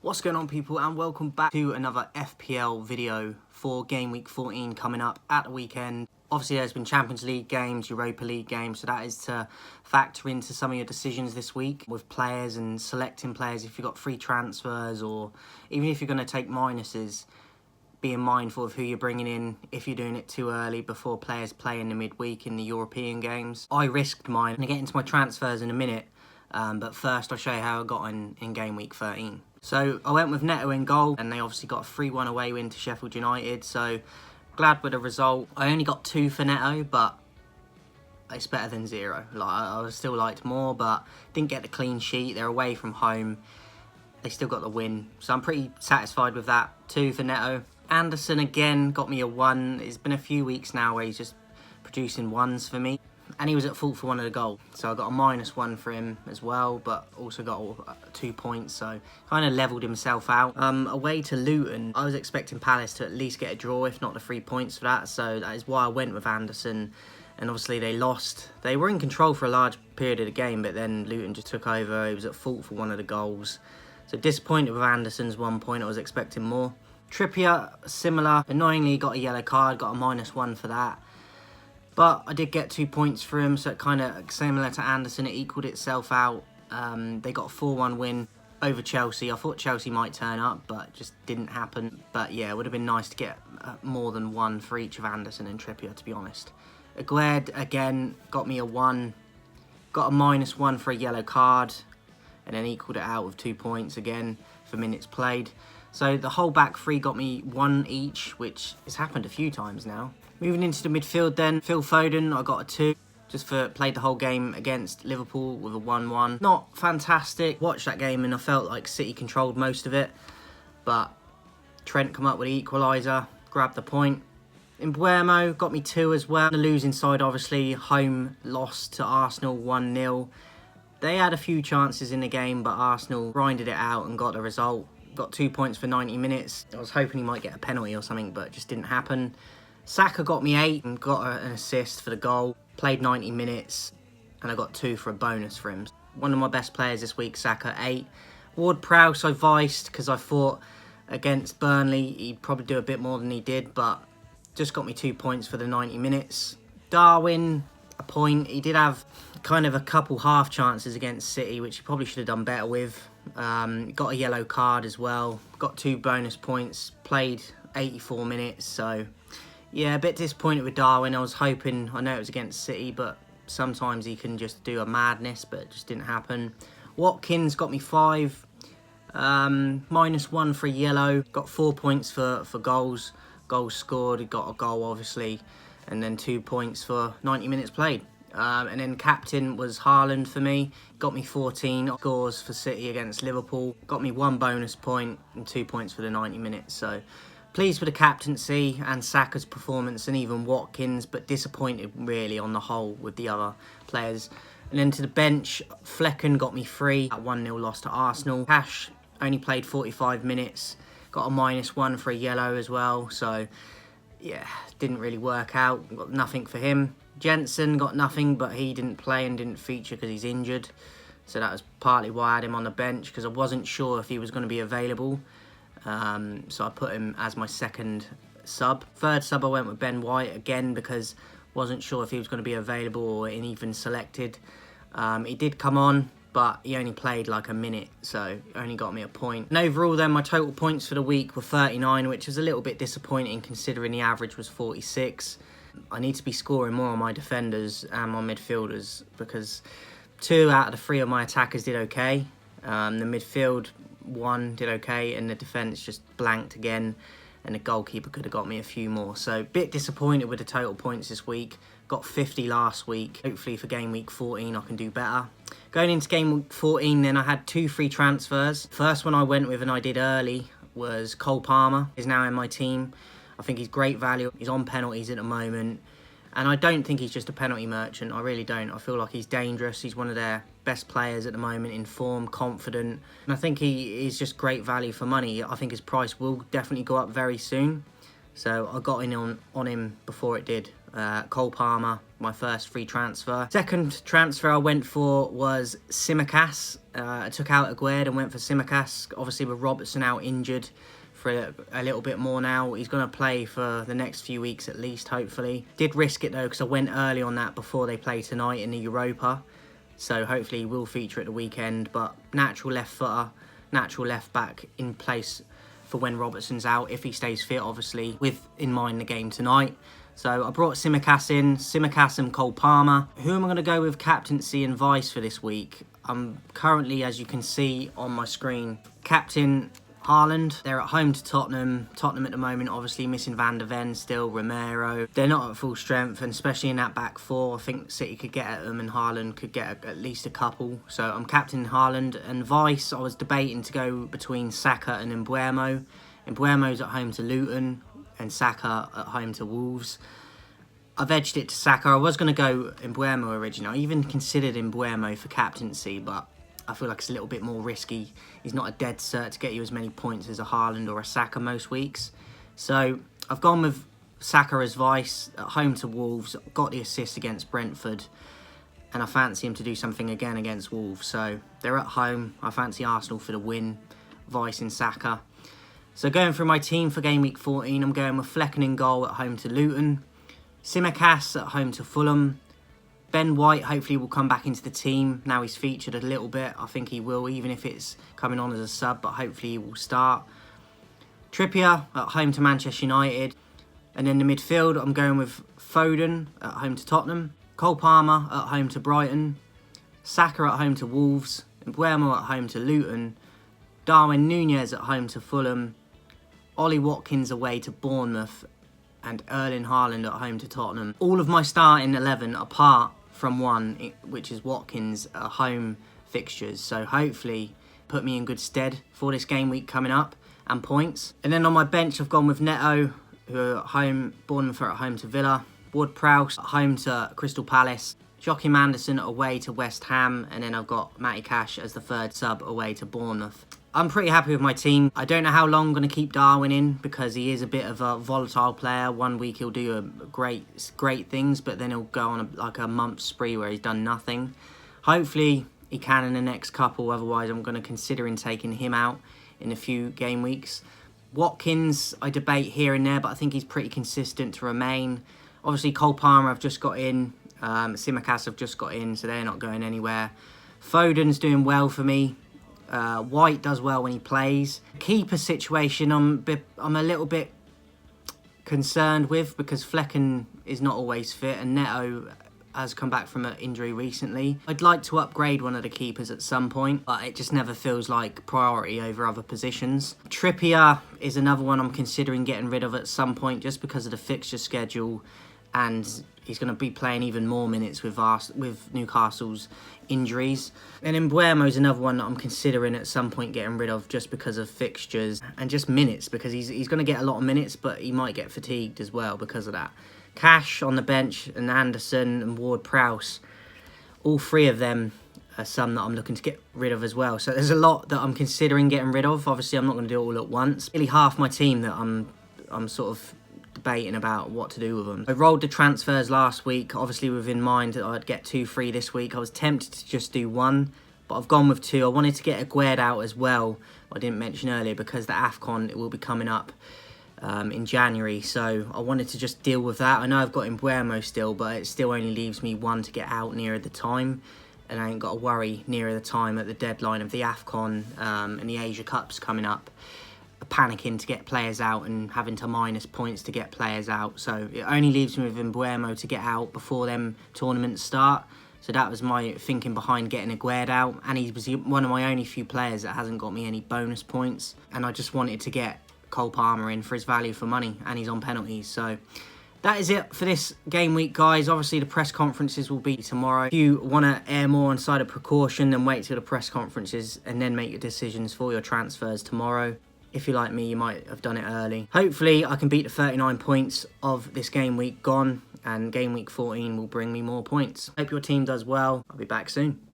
What's going on, people, and welcome back to another FPL video for game week 14 coming up at the weekend. Obviously there's been Champions League games, Europa League games, so that is to factor into some of your decisions this week with players and selecting players if you've got free transfers, or even if you're going to take minuses, being mindful of who you're bringing in if you're doing it too early before players play in the midweek in the European games. I risked mine. I'm going to get into my transfers in a minute, but first I'll show you how I got in game week 13. So I went with Neto in goal, and they obviously got a 3-1 away win to Sheffield United, so glad with the result. I only got 2 for Neto, but it's better than 0. Like, I would still liked more, but didn't get the clean sheet. They're away from home. They still got the win, so I'm pretty satisfied with that. 2 for Neto. Anderson again got me a 1. It's been a few weeks now where he's just producing 1s for me. And he was at fault for one of the goals, so I got a -1 for him as well, but also got 2 points, so kind of levelled himself out. Away to Luton, I was expecting Palace to at least get a draw, if not the 3 points for that, so that is why I went with Anderson. And obviously they lost. They were in control for a large period of the game, but then Luton just took over. He was at fault for one of the goals. So disappointed with Anderson's 1 point. I was expecting more. Trippier, similar. Annoyingly got a yellow card, got a -1 for that. But I did get 2 points for him, so it kind of, similar to Anderson, it equaled itself out. They got a 4-1 win over Chelsea. I thought Chelsea might turn up, but just didn't happen. But yeah, it would have been nice to get more than 1 for each of Anderson and Trippier, to be honest. Aguerd, again, got me a 1. Got a -1 for a yellow card, and then equaled it out with 2 points again for minutes played. So the whole back three got me 1 each, which has happened a few times now. Moving into the midfield then, Phil Foden, I got a 2. Just for played the whole game against Liverpool with a 1-1. Not fantastic. Watched that game and I felt like City controlled most of it. But Trent come up with the equaliser, grabbed the point. Mbuemo got me 2 as well. The losing side, obviously, home lost to Arsenal 1-0. They had a few chances in the game, but Arsenal grinded it out and got the result. Got 2 points for 90 minutes. I was hoping he might get a penalty or something, but it just didn't happen. Saka got me 8 and got an assist for the goal. Played 90 minutes and I got 2 for a bonus for him. One of my best players this week, Saka, 8. Ward-Prowse I viced because I thought against Burnley he'd probably do a bit more than he did, but just got me 2 points for the 90 minutes. Darwin, a point. He did have kind of a couple half chances against City, which he probably should have done better with. Got a yellow card as well. Got 2 bonus points. Played 84 minutes, so yeah, a bit disappointed with Darwin. I was hoping, I know it was against City, but sometimes he can just do a madness, but it just didn't happen. Watkins got me 5. -1 for a yellow. Got 4 points for goals. Goals scored. He got a goal, obviously. And then 2 points for 90 minutes played. And then captain was Haaland for me. Got me 14 scores for City against Liverpool. Got me 1 bonus point and 2 points for the 90 minutes. So pleased with the captaincy and Saka's performance, and even Watkins, but disappointed really on the whole with the other players. And then to the bench, Flecken got me 3 at 1-0 loss to Arsenal. Cash only played 45 minutes. Got a -1 for a yellow as well. So yeah, didn't really work out. Got nothing for him. Jensen got nothing, but he didn't play and didn't feature because he's injured. So that was partly why I had him on the bench, because I wasn't sure if he was going to be available. So I put him as my second sub. Third sub I went with Ben White again because wasn't sure if he was going to be available or even selected. He did come on, but he only played like a minute, so only got me a point. And overall then, my total points for the week were 39, which was a little bit disappointing considering the average was 46. I need to be scoring more on my defenders and my midfielders, because 2 out of the 3 of my attackers did okay. The midfield 1 did okay, and the defence just blanked again, and the goalkeeper could have got me a few more. So a bit disappointed with the total points this week. Got 50 last week. Hopefully for game week 14 I can do better. Going into game week 14 then, I had 2 free transfers. First one I went with and I did early was Cole Palmer. He's now in my team. I think he's great value. He's on penalties at the moment. And I don't think he's just a penalty merchant. I really don't. I feel like he's dangerous. He's one of their best players at the moment, in form, confident. And I think he is just great value for money. I think his price will definitely go up very soon. So I got in on him before it did. Cole Palmer, my first free transfer. Second transfer I went for was Tsimikas. I took out Aguerd and went for Tsimikas. Obviously with Robertson out injured for a little bit more now. He's going to play for the next few weeks at least, hopefully. Did risk it though, because I went early on that before they play tonight in the Europa. So hopefully he will feature at the weekend. But natural left footer, natural left back in place for when Robertson's out, if he stays fit, obviously, with in mind the game tonight. So I brought Tsimikas in, Tsimikas and Cole Palmer. Who am I going to go with captaincy and vice for this week? I'm currently, as you can see on my screen, captain Haaland. They're at home to Tottenham. Tottenham at the moment, obviously missing Van der Ven still, Romero. They're not at full strength, and especially in that back four, I think City could get at them and Haaland could get at least a couple. So I'm captain Haaland. And vice, I was debating to go between Saka and Mbeumo. Mbeumo's at home to Luton and Saka at home to Wolves. I've edged it to Saka. I was going to go Mbeumo originally. I even considered Mbeumo for captaincy, but I feel like it's a little bit more risky. He's not a dead cert to get you as many points as a Haaland or a Saka most weeks. So I've gone with Saka as vice, at home to Wolves, got the assist against Brentford, and I fancy him to do something again against Wolves. So they're at home. I fancy Arsenal for the win, vice in Saka. So going through my team for game week 14, I'm going with Flecken in goal at home to Luton, Tsimikas at home to Fulham. Ben White hopefully will come back into the team. Now he's featured a little bit. I think he will, even if it's coming on as a sub, but hopefully he will start. Trippier at home to Manchester United. And then the midfield, I'm going with Foden at home to Tottenham, Cole Palmer at home to Brighton, Saka at home to Wolves, Mbeumo at home to Luton, Darwin Nunez at home to Fulham, Ollie Watkins away to Bournemouth, and Erling Haaland at home to Tottenham. All of my starting 11 apart from one, which is Watkins, are home fixtures. So hopefully put me in good stead for this game week coming up and points. And then on my bench, I've gone with Neto, who are at home. Bournemouth are at home to Villa. Ward-Prowse at home to Crystal Palace. Joachim Anderson away to West Ham. And then I've got Matty Cash as the third sub away to Bournemouth. I'm pretty happy with my team. I don't know how long I'm going to keep Darwin in, because he is a bit of a volatile player. One week he'll do great things, but then he'll go on like a month spree where he's done nothing. Hopefully he can in the next couple, otherwise I'm going to consider taking him out in a few game weeks. Watkins, I debate here and there, but I think he's pretty consistent to remain. Obviously Cole Palmer I've just got in, Tsimikas I've just got in, so they're not going anywhere. Foden's doing well for me. White does well when he plays. Keeper situation I'm a little bit concerned with, because Flecken is not always fit and Neto has come back from an injury recently. I'd like to upgrade one of the keepers at some point, but it just never feels like priority over other positions. Trippier is another one I'm considering getting rid of at some point, just because of the fixture schedule, and he's going to be playing even more minutes with Newcastle's injuries. And Mbeumo's another one that I'm considering at some point getting rid of, just because of fixtures and just minutes, because he's going to get a lot of minutes, but he might get fatigued as well because of that. Cash on the bench and Anderson and Ward-Prowse, all three of them are some that I'm looking to get rid of as well. So there's a lot that I'm considering getting rid of. Obviously I'm not going to do it all at once. Nearly half my team that I'm sort of debating about what to do with them. I rolled the transfers last week, obviously with in mind that I'd get 2 free this week. I was tempted to just do one, but I've gone with 2. I wanted to get Aguerd out as well, I didn't mention earlier, because the AFCON, it will be coming up in January, so I wanted to just deal with that. I know I've got Mbeumo still, but it still only leaves me 1 to get out nearer the time, and I ain't got to worry nearer the time at the deadline of the AFCON and the Asia Cups coming up, panicking to get players out and having to minus points to get players out. So it only leaves me with Mbeumo to get out before them tournaments start. So that was my thinking behind getting Aguerd out, and he was one of my only few players that hasn't got me any bonus points, and I just wanted to get Cole Palmer in for his value for money, and he's on penalties. So that is it for this game week, guys. Obviously the press conferences will be tomorrow. If you want to err more on side of precaution, then wait till the press conferences and then make your decisions for your transfers tomorrow. If you're like me, you might have done it early. Hopefully I can beat the 39 points of this game week gone, and game week 14 will bring me more points. Hope your team does well. I'll be back soon.